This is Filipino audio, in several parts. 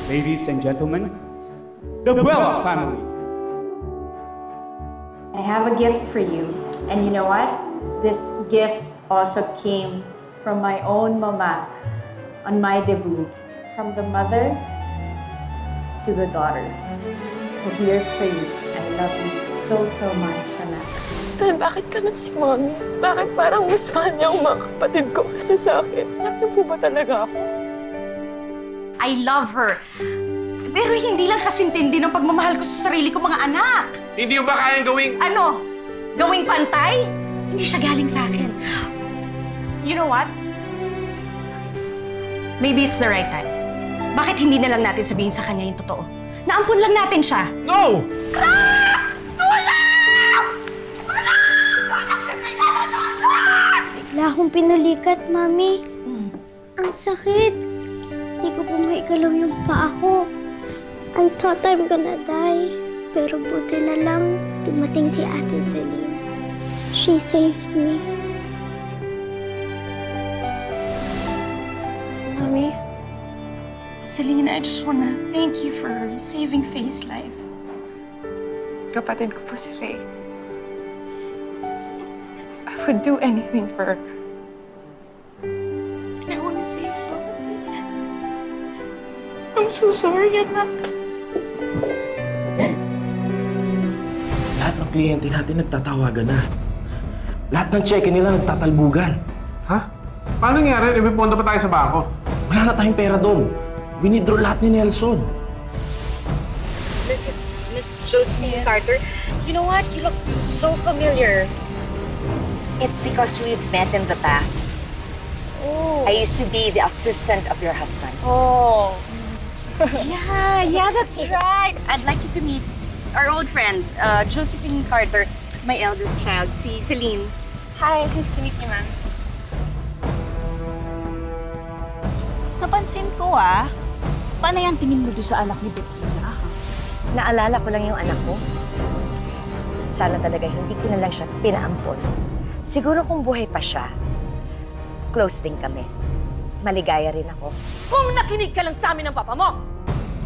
Ladies and gentlemen, the Buella family. I have a gift for you. And you know what? This gift also came from my own mama on my debut. From the mother to the daughter. So here's for you. I love you so, so much, anak. Dad, bakit ka si Mommy? Bakit parang mas mahal niya ang mga kapatid ko kasi sa akin? Anak niyo po ba talaga ako? I love her. Pero hindi lang kasintindi ng pagmamahal ko sa sarili ko mga anak. Hindi mo ba kayang gawing... Ano? Gawing pantay? Hindi siya galing sa akin. You know what? Maybe it's the right time. Bakit hindi na lang natin sabihin sa kanya yung totoo? Naampun lang natin siya. No! Bigla akong pinulikat, Mami. Ang sakit. Hindi ko po maigalaw yung paa ko. I thought I'm gonna die. Pero buti na lang, dumating si Ate Celine. She saved me. Mommy, Celine, I just wanna thank you for saving Faye's life. Kapatid ko po si Faye. I would do anything for her. And I wanna say sorry. I'm so sorry, anak. Lahat ng kliyente natin nagtatawagan na. Lahat ng cheque nila nagtatalbugan. Ha? Paano nangyari? May pondo pa tayo sa bangko. Wala na tayong pera doon. Winidraw lahat ni Nelson. Miss Josephine Carter, you know what? You look so familiar. It's because we've met in the past. Oh. I used to be the assistant of your husband. Oh. Yeah, that's right. I'd like you to meet our old friend, Josephine Carter, my eldest child, si Celine. Hi, nice to meet you, ma'am. Napansin ko, paano yan tingin mo doon sa anak ni Bettina? Naalala ko lang yung anak ko. Sana talaga hindi ko na lang siya pinaampon. Siguro kung buhay pa siya, close din kami. Maligaya rin ako. Kung nakinig ka lang sa amin ng papa mo,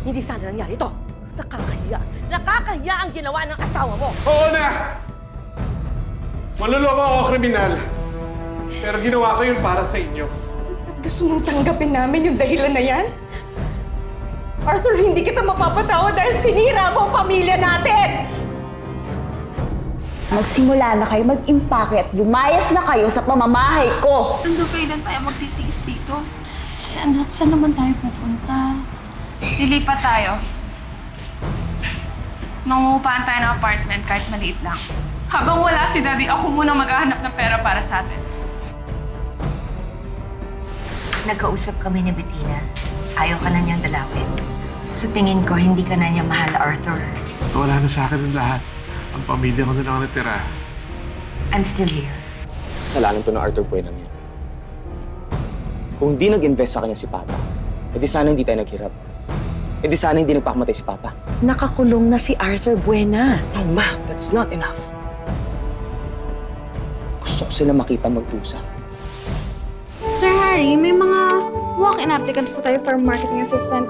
hindi sana nangyari ito. Nakakahiya. Nakakahiya ang ginawa ng asawa mo. Oo na! Manloloko ako, kriminal. Pero ginawa ko yun para sa inyo. At gusto mong tanggapin namin yung dahilan na yan? Arthur, hindi kita mapapatawa dahil sinira mo ang pamilya natin! Magsimula na kayo mag-impake at lumayas na kayo sa pamamahay ko! Hanggang kailan tayo magtitiis dito? Anak, saan naman tayo pupunta? Lilipat tayo. Mangungupahan tayo ng apartment kahit maliit lang. Habang wala si Daddy, ako muna maghahanap ng pera para sa atin. Nagkausap kami ni Bettina. Ayaw ka na niyang dalawin. Sa tingin ko, hindi ka na niya mahal, Arthur. Wala na sa akin ang lahat. Ang pamilya ko na lang natira. I'm still here. Kasalanan to ng Arthur Buena yan. Kung hindi nag-invest sa kanya si Papa, edi sana hindi tayo naghirap. Edi sana hindi nagpakamatay si Papa. Nakakulong na si Arthur Buena. No, Ma. That's not enough. Gusto ko sila makita magdusa. Sir Harry, may mga walk-in applicants po tayo for marketing assistant.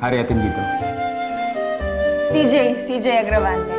Hari atin dito. CJ Agravante.